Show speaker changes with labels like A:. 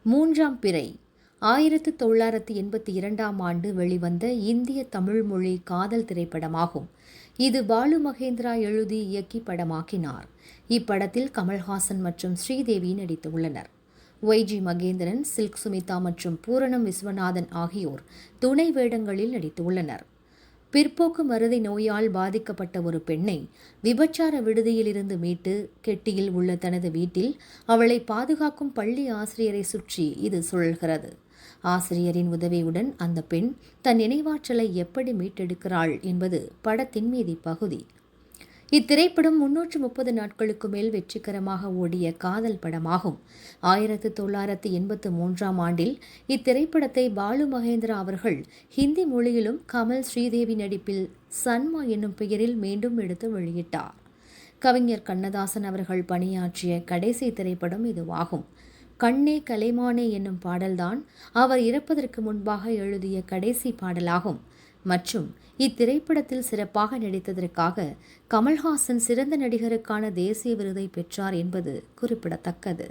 A: மூன்றாம் பிறை 1982 வெளிவந்த இந்திய தமிழ் மொழி காதல் திரைப்படமாகும். இது பாலு மகேந்திரா எழுதி இயக்கி படமாக்கினார். இப்படத்தில் கமல்ஹாசன் மற்றும் ஸ்ரீதேவி நடித்துள்ளனர். ஒய்ஜி மகேந்திரன், சில்க் சுமிதா மற்றும் பூரணம் விஸ்வநாதன் ஆகியோர் துணை வேடங்களில் நடித்துள்ளனர். பிற்போக்கு மறதி நோயால் பாதிக்கப்பட்ட ஒரு பெண்ணை விபச்சார விடுதியிலிருந்து மீட்டு கெட்டியில் உள்ள தனது வீட்டில் அவளை பாதுகாக்கும் பள்ளி ஆசிரியரை சுற்றி இது சுழல்கிறது. ஆசிரியரின் உதவியுடன் அந்த பெண் தன் நினைவாற்றலை எப்படி மீட்டெடுக்கிறாள் என்பது படத்தின் மீதி பகுதி. இத்திரைப்படம் 330 நாட்களுக்கு மேல் வெற்றிகரமாக ஓடிய காதல் படமாகும். 1983 இத்திரைப்படத்தை பாலு மகேந்திரா அவர்கள் ஹிந்தி மொழியிலும் கமல், ஸ்ரீதேவி நடிப்பில் சன்மா என்னும் பெயரில் மீண்டும் எடுத்து வெளியிட்டார். கவிஞர் கண்ணதாசன் அவர்கள் பணியாற்றிய கடைசி திரைப்படம் இதுவாகும். கண்ணே கலைமானே என்னும் பாடல்தான் அவர் இறப்பதற்கு முன்பாக எழுதிய கடைசி பாடலாகும். மற்றும் இத்திரைப்படத்தில் சிறப்பாக நடித்ததற்காக கமல்ஹாசன் சிறந்த நடிகருக்கான தேசிய விருதை பெற்றார் என்பது குறிப்பிடத்தக்கது.